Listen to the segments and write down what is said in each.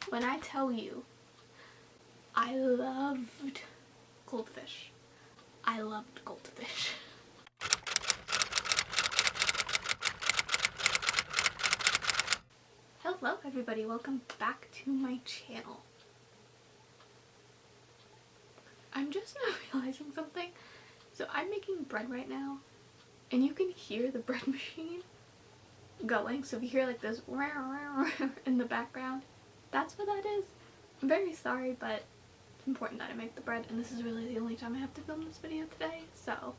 When I tell you, I loved goldfish. I loved goldfish. Hello everybody, welcome back to my channel. I'm just now realizing something. So I'm making bread right now, and you can hear the bread machine going. So if you hear like this in the background, that's what that is. I'm very sorry, but it's important that I make the bread, and this is really the only time I have to film this video today, so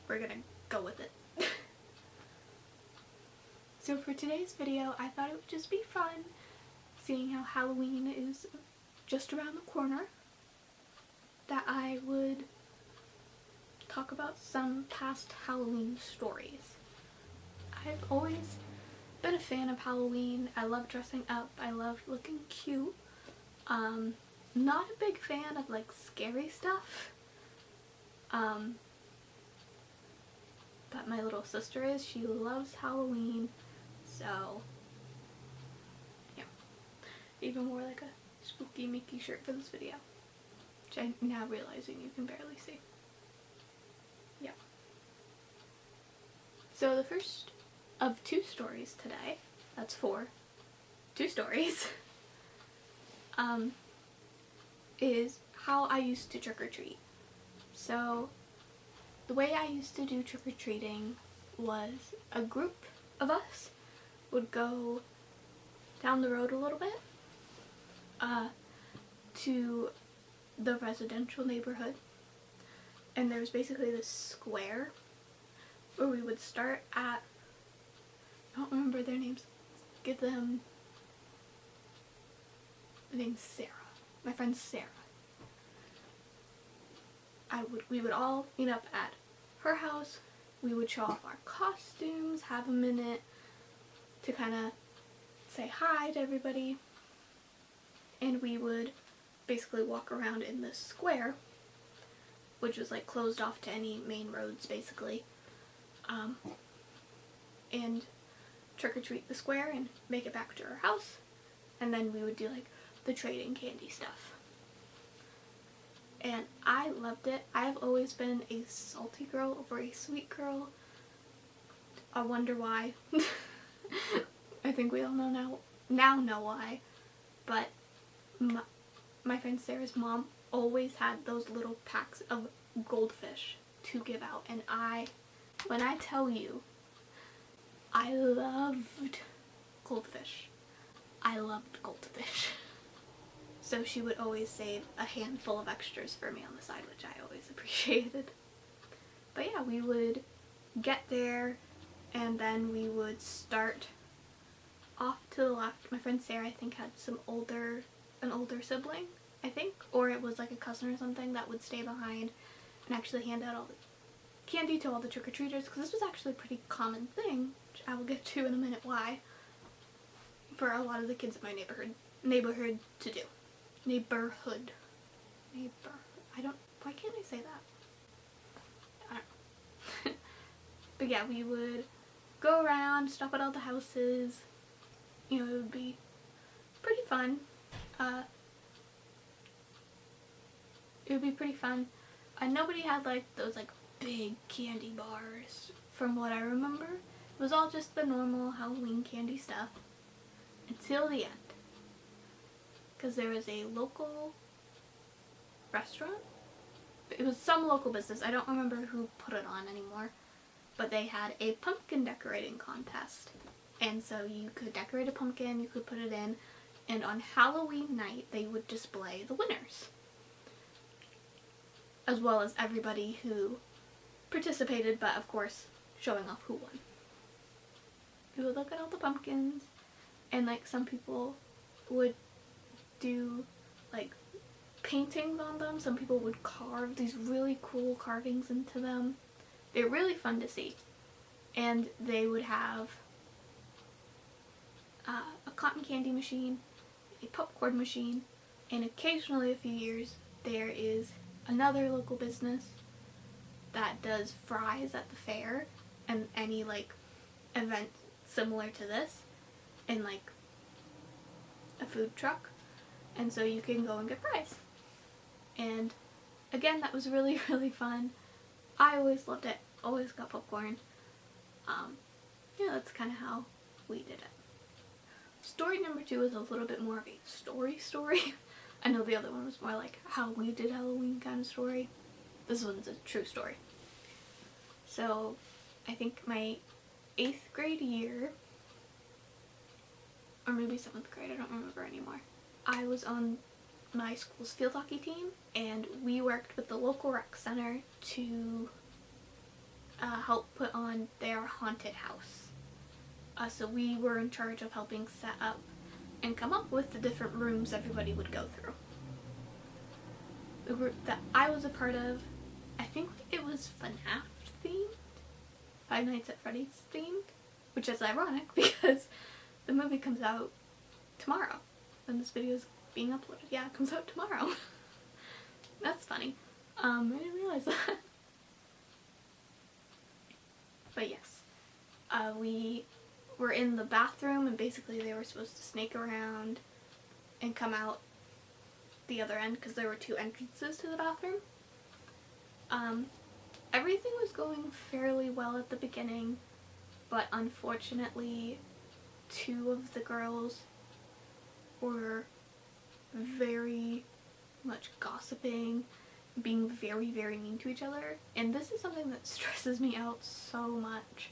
we're gonna go with it. So for today's video, I thought it would just be fun, seeing how Halloween is just around the corner, that I would talk about some past Halloween stories. I've always been a fan of Halloween. I love dressing up. I love looking cute. Not a big fan of like scary stuff. But my little sister is. She loves Halloween. So yeah. Even wore like a spooky Mickey shirt for this video, which I'm now realizing you can barely see. Yeah. So the first of two stories today, that's two stories, is how I used to trick-or-treat. So the way I used to do trick-or-treating was a group of us would go down the road a little bit to the residential neighborhood, and there was basically this square where we would start at, I don't remember their names, give them the name Sarah, my friend Sarah. We would all meet up at her house. We would show off our costumes, have a minute to kind of say hi to everybody, and we would basically walk around in this square, which was like closed off to any main roads basically, and trick-or-treat the square and make it back to our house, and then we would do like the trading candy stuff. And I loved it. I've always been a salty girl over a sweet girl. I wonder why. I think we all know know why. But my friend Sarah's mom always had those little packs of goldfish to give out. And when I tell you, I loved goldfish. I loved goldfish. So she would always save a handful of extras for me on the side, which I always appreciated. But yeah, we would get there, and then we would start off to the left. My friend Sarah, I think, had an older sibling, I think, or it was like a cousin or something that would stay behind and actually hand out all the candy to all the trick-or-treaters, because this was actually a pretty common thing, which I will get to in a minute why, for a lot of the kids in my neighborhood to do. Neighborhood. Why can't I say that? I don't know. But yeah, we would go around, stop at all the houses. You know, it would be pretty fun. Nobody had like those like big candy bars from what I remember. It was all just the normal Halloween candy stuff until the end. Because there was a local restaurant. It was some local business. I don't remember who put it on anymore. But they had a pumpkin decorating contest. And so you could decorate a pumpkin, you could put it in, and on Halloween night they would display the winners, as well as everybody who participated, but of course showing off who won. You would look at all the pumpkins, and like some people would do like paintings on them. Some people would carve these really cool carvings into them. They're really fun to see. And they would have a cotton candy machine, a popcorn machine, and occasionally, a few years, there is another local business that does fries at the fair and any like event similar to this. in like a food truck, and so you can go and get fries. And again, that was really, really fun. I always loved it, always got popcorn. Yeah, that's kind of how we did it. Story number 2 is a little bit more of a story. I know the other one was more like how we did Halloween kind of story. This one's a true story. So, I think my 8th grade year, or maybe 7th grade, I don't remember anymore. I was on my school's field hockey team, and we worked with the local rec center to help put on their haunted house. So we were in charge of helping set up and come up with the different rooms everybody would go through. The group that I was a part of, I think it was FNAF themed, Five Nights at Freddy's themed, which is ironic because the movie comes out tomorrow when this video is being uploaded. Yeah, it comes out tomorrow. That's funny. I didn't realize that. But yes, we were in the bathroom, and basically they were supposed to snake around and come out the other end because there were 2 entrances to the bathroom. Everything was going fairly well at the beginning, but unfortunately 2 of the girls were very much gossiping, being very, very mean to each other. And this is something that stresses me out so much,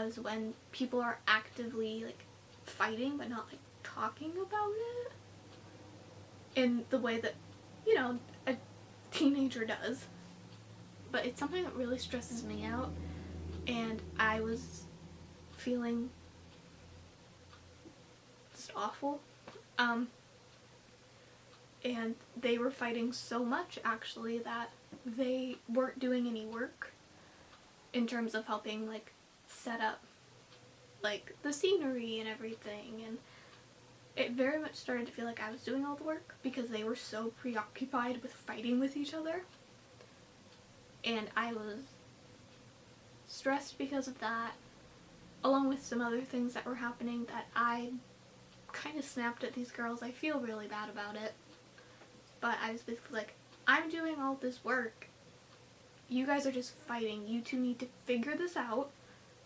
is when people are actively like fighting but not like talking about it in the way that, you know, a teenager does. But it's something that really stresses me out, and I was feeling just awful. And they were fighting so much, actually, that they weren't doing any work in terms of helping, like, set up, like, the scenery and everything. And it very much started to feel like I was doing all the work because they were so preoccupied with fighting with each other. And I was stressed because of that, along with some other things that were happening that I kind of snapped at these girls. I feel really bad about it. But I was basically like, I'm doing all this work. You guys are just fighting. You 2 need to figure this out.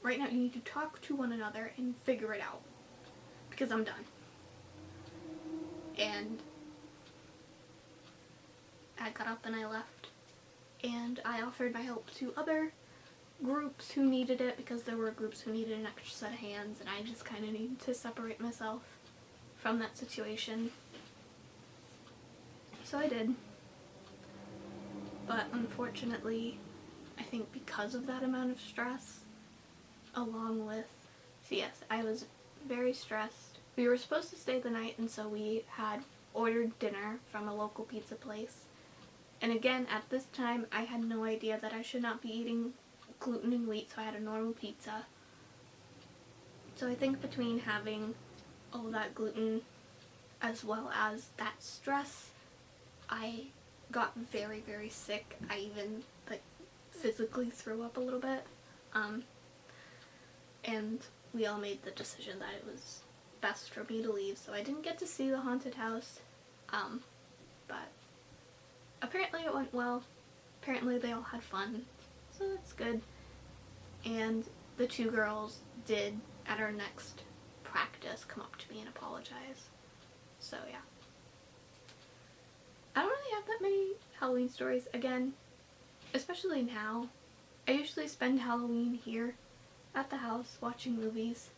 Right now, you need to talk to one another and figure it out. Because I'm done. And I got up and I left. And I offered my help to other groups who needed it, because there were groups who needed an extra set of hands, and I just kind of needed to separate myself from that situation. So I did. But unfortunately, I think because of that amount of stress, along with, so yes, I was very stressed. We were supposed to stay the night, and so we had ordered dinner from a local pizza place. And again, at this time, I had no idea that I should not be eating gluten and wheat, so I had a normal pizza. So I think between having all that gluten as well as that stress, I got very, very sick. I even, like, physically threw up a little bit. And we all made the decision that it was best for me to leave, so I didn't get to see the haunted house. But apparently it went well. Apparently they all had fun, so that's good. And the 2 girls did, at our next practice, come up to me and apologize. So yeah. I don't really have that many Halloween stories. Again, especially now, I usually spend Halloween here at the house watching movies.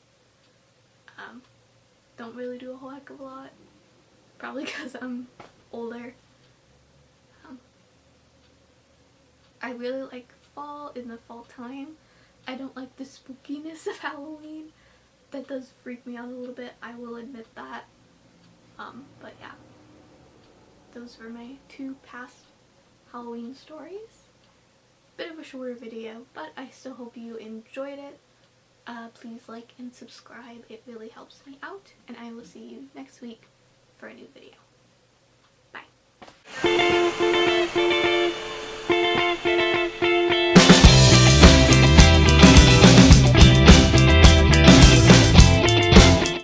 Don't really do a whole heck of a lot. Probably because I'm older. I really like fall in the fall time. I don't like the spookiness of Halloween. That does freak me out a little bit, I will admit that. But yeah. Those were my 2 past Halloween stories. Bit of a shorter video, but I still hope you enjoyed it. Please like and subscribe, it really helps me out, and I will see you next week for a new video.